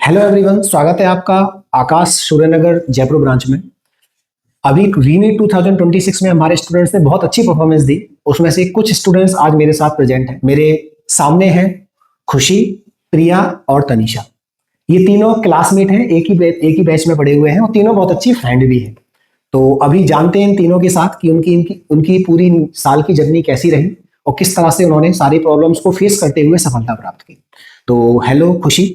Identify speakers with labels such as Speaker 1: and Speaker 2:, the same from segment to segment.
Speaker 1: Hello everyone, स्वागत है आपका आकाश सूर्यनगर जयपुर ब्रांच में। अभी रीनीट 2026 में हमारे स्टूडेंट्स ने बहुत अच्छी परफॉर्मेंस दी। उसमें से कुछ स्टूडेंट्स आज मेरे साथ प्रेजेंट हैं। मेरे सामने हैं खुशी, प्रिया और तनीषा। ये तीनों क्लासमेट हैं, एक ही बैच में पढ़े हुए हैं और तीनों बहुत अच्छी फ्रेंड भी हैं। तो अभी जानते हैं इन तीनों के साथ कि उनकी पूरी साल की जर्नी कैसी रही और किस तरह से उन्होंने सारी प्रॉब्लम्स को फेस करते हुए सफलता प्राप्त की। तो हेलो खुशी,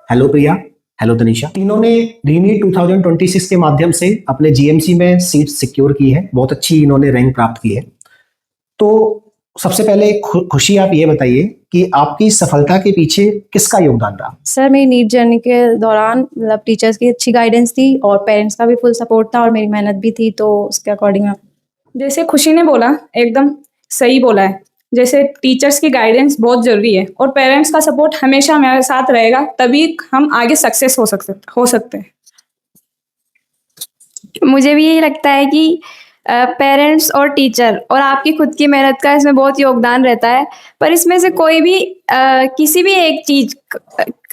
Speaker 1: हेलो प्रिया, हेलो तनीषा। तीनों ने रीनीट 2026 के माध्यम से अपने जीएमसी में सीट सिक्योर की है। बहुत अच्छी इन्होंने रैंक प्राप्त की है। तो सबसे पहले खुशी, आप ये बताइए कि आपकी सफलता के पीछे किसका योगदान रहा?
Speaker 2: सर, मेरी नीट जर्नी के दौरान मतलब टीचर्स की अच्छी गाइडेंस थी और पेरेंट्स का भी फुल सपोर्ट था और मेरी मेहनत भी थी, तो उसके अकॉर्डिंग
Speaker 3: जैसे खुशी ने बोला एकदम सही बोला है। जैसे टीचर्स की गाइडेंस बहुत ज़रूरी है और पेरेंट्स का सपोर्ट हमेशा हमारे साथ रहेगा, तभी हम आगे सक्सेस हो सकते हैं।
Speaker 2: मुझे भी यही लगता है कि पेरेंट्स और टीचर और आपकी खुद की मेहनत का इसमें बहुत योगदान रहता है। पर इसमें से कोई भी किसी भी एक चीज़,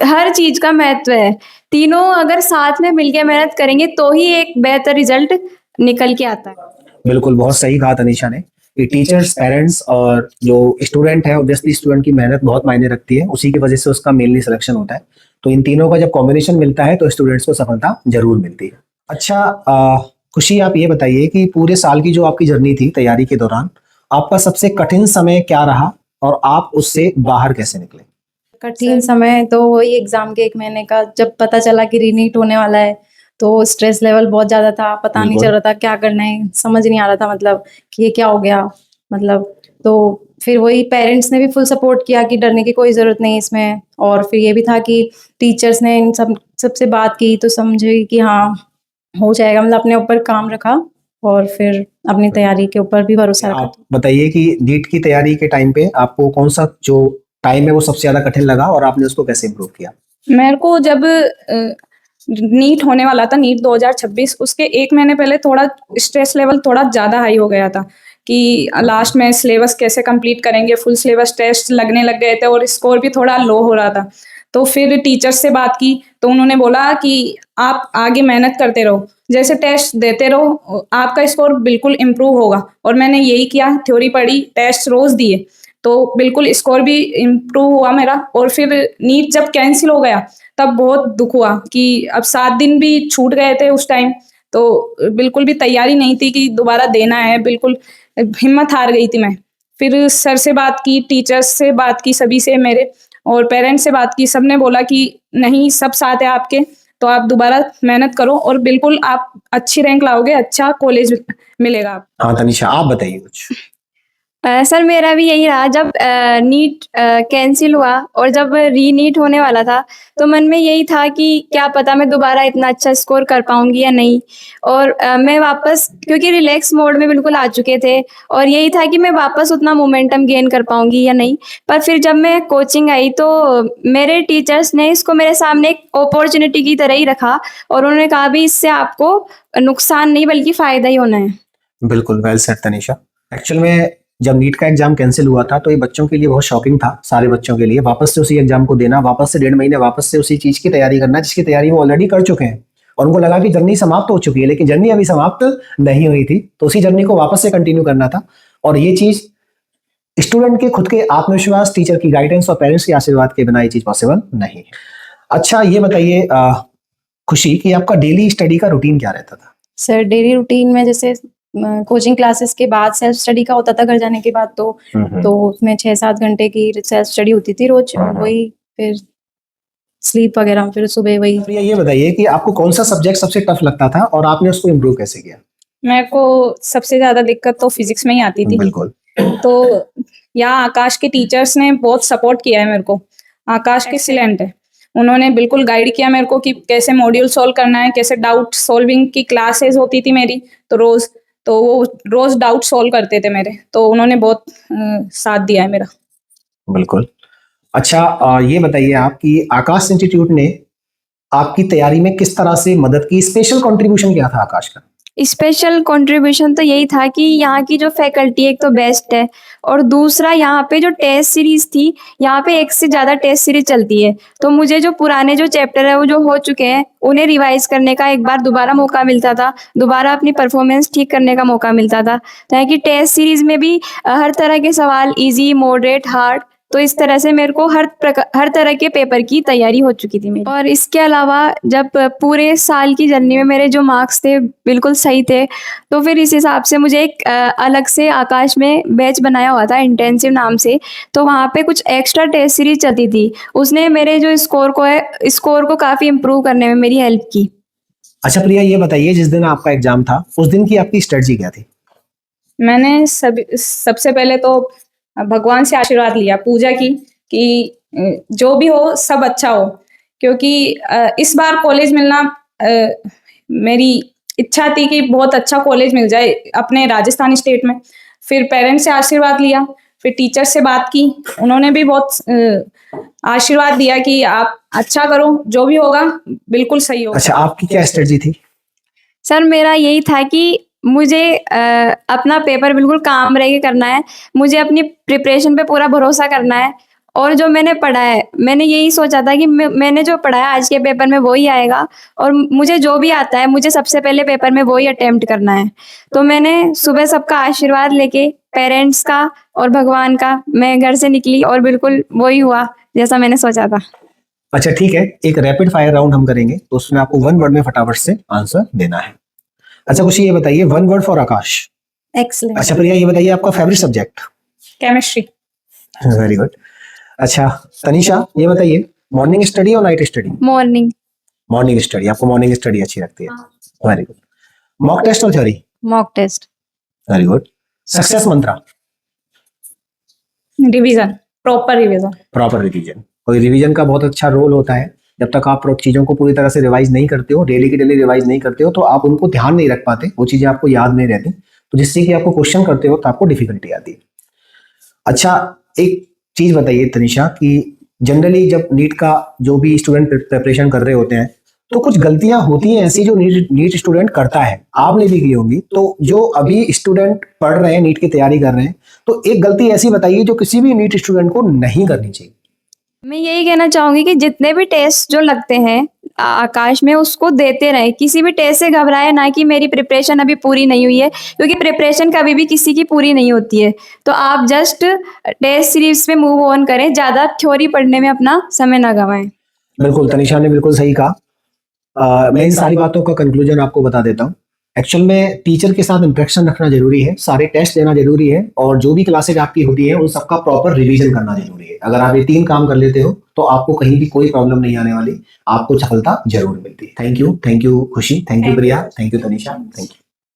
Speaker 2: हर चीज़ का महत्व है। तीनों अगर साथ में मिलकर मेहनत करेंगे तो ही एक बेहतर रिजल्ट निकल के आता है।
Speaker 1: बिल्कुल, बहुत सही कहा तनीषा ने कि टीचर्स, पेरेंट्स और जो स्टूडेंट है, ऑब्वियसली स्टूडेंट की मेहनत बहुत मायने रखती है। उसी की वजह से उसका मेनली सिलेक्शन होता है। तो इन तीनों का जब कॉम्बिनेशन मिलता है तो स्टूडेंट्स को सफलता जरूर मिलती है। अच्छा खुशी, आप ये बताइए कि पूरे साल की जो आपकी जर्नी थी तैयारी के दौरान, आपका सबसे कठिन समय क्या रहा और आप उससे बाहर कैसे निकले?
Speaker 2: कठिन समय तो वही एग्जाम के 1 महीने का, जब पता चला कि रीनीट होने वाला है तो स्ट्रेस लेवल बहुत ज़्यादा था। पता नहीं चल रहा था क्या करना है, समझ नहीं आ रहा था मतलब कि ये क्या हो गया मतलब। तो फिर वही पेरेंट्स ने भी फुल सपोर्ट किया कि डरने की कोई ज़रूरत नहीं इसमें। और फिर ये भी था कि टीचर्स ने इन सबसे बात की तो समझे कि हाँ, हो जाएगा। मतलब अपने ऊपर काम रखा और फिर अपनी तैयारी के ऊपर भी भरोसा रखा।
Speaker 1: आप बताइए कि नीट की तैयारी के टाइम पे आपको कौन सा जो टाइम है वो सबसे ज्यादा कठिन लगा और आपने उसको कैसे इम्प्रूव किया?
Speaker 3: मेरे को जब नीट होने वाला था, नीट 2026, उसके 1 महीने पहले थोड़ा स्ट्रेस लेवल थोड़ा ज़्यादा हाई हो गया था कि लास्ट में सिलेबस कैसे कंप्लीट करेंगे। फुल सिलेबस टेस्ट लगने लग गए थे और स्कोर भी थोड़ा लो हो रहा था। तो फिर टीचर्स से बात की तो उन्होंने बोला कि आप आगे मेहनत करते रहो, जैसे टेस्ट देते रहो, आपका स्कोर बिल्कुल इम्प्रूव होगा। और मैंने यही किया, थ्योरी पढ़ी, टेस्ट रोज़ दिए, तो बिल्कुल स्कोर भी इम्प्रूव हुआ मेरा। और फिर नीट जब कैंसिल हो गया तब बहुत दुख हुआ कि अब 7 दिन भी छूट गए थे उस टाइम। तो बिल्कुल भी तैयारी नहीं थी कि दोबारा देना है, बिल्कुल हिम्मत हार गई थी मैं। फिर सर से बात की, टीचर्स से बात की, सभी से, मेरे और पेरेंट्स से बात की। सबने बोला कि नहीं, सब साथ है आपके, तो आप दोबारा मेहनत करो और बिल्कुल आप अच्छी रैंक लाओगे, अच्छा कॉलेज मिलेगा आपको।
Speaker 1: हाँ तनीषा, आप बताइए कुछ।
Speaker 2: सर, मेरा भी यही रहा। जब नीट कैंसिल हुआ और जब रीनीट होने वाला था तो मन में यही था कि क्या पता मैं दोबारा इतना अच्छा स्कोर कर पाऊंगी या नहीं। और मैं वापस, क्योंकि रिलैक्स मोड में बिल्कुल आ चुके थे, और यही था कि मैं वापस उतना मोमेंटम गेन कर पाऊंगी या नहीं। पर फिर जब मैं कोचिंग आई तो मेरे टीचर्स ने इसको मेरे सामने एक अपॉर्चुनिटी की तरह ही रखा और उन्होंने कहा भी इससे आपको नुकसान नहीं बल्कि फ़ायदा ही होना है।
Speaker 1: बिल्कुल, वेल सेड तनीषा। एक्चुअल में जब नीट का एग्जाम कैंसिल हुआ था तो ये बच्चों के लिए बहुत शॉकिंग था, सारे बच्चों के लिए। वापस से उसी एग्जाम को देना, वापस से 1.5 महीने वापस से उसी चीज की तैयारी करना जिसकी तैयारी वो ऑलरेडी कर चुके हैं। और उनको लगा कि जर्नी समाप्त हो चुकी है, लेकिन जर्नी अभी समाप्त नहीं हुई थी। तो उसी जर्नी को वापस से कंटिन्यू करना था। और ये चीज स्टूडेंट के खुद के आत्मविश्वास, टीचर की गाइडेंस और पेरेंट्स के आशीर्वाद के बिना ये चीज पॉसिबल नहीं है। अच्छा ये बताइए खुशी, कि आपका डेली स्टडी का रूटीन क्या रहता था?
Speaker 2: सर, डेली रूटीन में जैसे कोचिंग क्लासेस के बाद सेल्फ स्टडी का होता था घर जाने के बाद, तो उसमें 6-7 घंटे की सेल्फ स्टडी होती थी रोज। वही फिर स्लीप वगैरह, फिर सुबह वही।
Speaker 1: प्रिया, ये बताइए कि आपको कौन सा सब्जेक्ट सबसे टफ लगता था और आपने उसको इम्प्रूव कैसे किया?
Speaker 3: मेरे को सबसे ज़्यादा दिक्कत तो फिजिक्स में ही आती थी।
Speaker 1: बिल्कुल।
Speaker 3: तो यहाँ आकाश के टीचर्स ने बहुत सपोर्ट किया है मेरे को। आकाश के एक्सीलेंट है, उन्होंने बिल्कुल गाइड किया मेरे को कि कैसे मॉड्यूल सॉल्व करना है, कैसे डाउट सॉल्विंग की क्लासेस होती थी मेरी, तो वो रोज डाउट सॉल्व करते थे मेरे, तो उन्होंने बहुत साथ दिया है मेरा।
Speaker 1: बिल्कुल। अच्छा ये बताइए आप कि आकाश इंस्टीट्यूट ने आपकी तैयारी में किस तरह से मदद की? स्पेशल कंट्रीब्यूशन क्या था आकाश का?
Speaker 2: स्पेशल कंट्रीब्यूशन तो यही था कि यहाँ की जो फैकल्टी एक तो बेस्ट है, और दूसरा यहाँ पे जो टेस्ट सीरीज थी, यहाँ पे एक से ज़्यादा टेस्ट सीरीज चलती है। तो मुझे जो पुराने जो चैप्टर है वो जो हो चुके हैं उन्हें रिवाइज करने का एक बार दोबारा मौका मिलता था, दोबारा अपनी परफॉर्मेंस ठीक करने का मौका मिलता था। ताकि टेस्ट सीरीज में भी हर तरह के सवाल इजी, मॉडरेट, हार्ड, तो इस तरह से मेरे को हर तरह के पेपर की तैयारी हो चुकी थी मेरी। और इसके अलावा जब पूरे साल की जर्नी में मेरे जो मार्क्स थे बिल्कुल सही थे, तो फिर इस हिसाब से मुझे एक अलग से आकाश में बैच बनाया हुआ था इंटेंसिव नाम से। तो वहाँ पे कुछ एक्स्ट्रा टेस्ट सीरीज चलती थी, उसने मेरे जो स्कोर को काफ़ी इम्प्रूव करने में मेरी हेल्प की।
Speaker 1: अच्छा प्रिया, ये बताइए जिस दिन आपका एग्जाम था उस दिन की आपकी स्ट्रेटजी क्या थी?
Speaker 3: मैंने सबसे पहले तो भगवान से आशीर्वाद लिया, पूजा की कि जो भी हो सब अच्छा हो, क्योंकि इस बार कॉलेज मिलना मेरी इच्छा थी कि बहुत अच्छा कॉलेज मिल जाए अपने राजस्थान स्टेट में। फिर पेरेंट्स से आशीर्वाद लिया, फिर टीचर से बात की, उन्होंने भी बहुत आशीर्वाद दिया कि आप अच्छा करो, जो भी होगा बिल्कुल सही होगा।
Speaker 1: अच्छा, आपकी क्या स्ट्रेटजी थी?
Speaker 2: सर मेरा यही था कि मुझे अपना पेपर बिल्कुल काम रह के करना है, मुझे अपनी प्रिपरेशन पे पूरा भरोसा करना है, और जो मैंने पढ़ा है मैंने यही सोचा था कि मैंने जो पढ़ा है आज के पेपर में वही आएगा, और मुझे जो भी आता है मुझे सबसे पहले पेपर में वही अटेम्प्ट करना है। तो मैंने सुबह सबका आशीर्वाद लेके, पेरेंट्स का और भगवान का, मैं घर से निकली और बिल्कुल वही हुआ जैसा मैंने सोचा था।
Speaker 1: अच्छा ठीक है, एक रैपिड फायर राउंड हम करेंगे, तो उसमें आपको वन वर्ड में फटाफट से आंसर देना है। अच्छा खुशी, ये बताइए one word for Aakash.
Speaker 3: Excellent.
Speaker 1: अच्छा प्रिया, ये बताइए आपका favourite subject?
Speaker 3: Chemistry.
Speaker 1: Very good. अच्छा तनिषा, ये बताइए मॉर्निंग स्टडी और night study?
Speaker 2: Morning.
Speaker 1: Morning study, आपको मॉर्निंग स्टडी अच्छी लगती है। Very good. मॉक टेस्ट और theory?
Speaker 2: Mock test.
Speaker 1: Very good. Success mantra?
Speaker 3: Revision, proper revision.
Speaker 1: Proper revision. और रिवीजन का बहुत अच्छा रोल होता है, जब तक आप चीजों को पूरी तरह से रिवाइज नहीं करते हो, डेली की डेली रिवाइज नहीं करते हो, तो आप उनको ध्यान नहीं रख पाते, वो चीजें आपको याद नहीं रहती, तो जिससे कि आपको क्वेश्चन करते हो तो आपको डिफिकल्टी आती है। अच्छा एक चीज बताइए तनिषा कि जनरली जब नीट का जो भी स्टूडेंट प्रिपरेशन कर रहे होते हैं तो कुछ गलतियां होती हैं ऐसी जो नीट स्टूडेंट करता है, आपने भी की होंगी, तो जो अभी स्टूडेंट पढ़ रहे हैं, नीट की तैयारी कर रहे हैं, तो एक गलती ऐसी बताइए जो किसी भी नीट स्टूडेंट को नहीं करनी चाहिए।
Speaker 2: मैं यही कहना चाहूंगी कि जितने भी टेस्ट जो लगते हैं आकाश में उसको देते रहे, किसी भी टेस्ट से घबराए ना कि मेरी प्रिपरेशन अभी पूरी नहीं हुई है, क्योंकि प्रिपरेशन कभी भी किसी की पूरी नहीं होती है। तो आप जस्ट टेस्ट सीरीज पे मूव ऑन करें, ज़्यादा थ्योरी पढ़ने में अपना समय ना गंवाएं।
Speaker 1: बिल्कुल, तनिषा ने बिल्कुल सही कहा। मैं इन सारी बातों का कंक्लूजन आपको बता देता हूँ। एक्चुअल में टीचर के साथ इंटरेक्शन रखना जरूरी है, सारे टेस्ट देना जरूरी है, और जो भी क्लासेज आपकी होती है उन सबका प्रॉपर रिवीजन करना जरूरी है। अगर आप ये 3 काम कर लेते हो तो आपको कहीं भी कोई प्रॉब्लम नहीं आने वाली, आपको सफलता जरूर मिलती है। थैंक यू खुशी, thank you Priya, thank you Tanisha, thank you.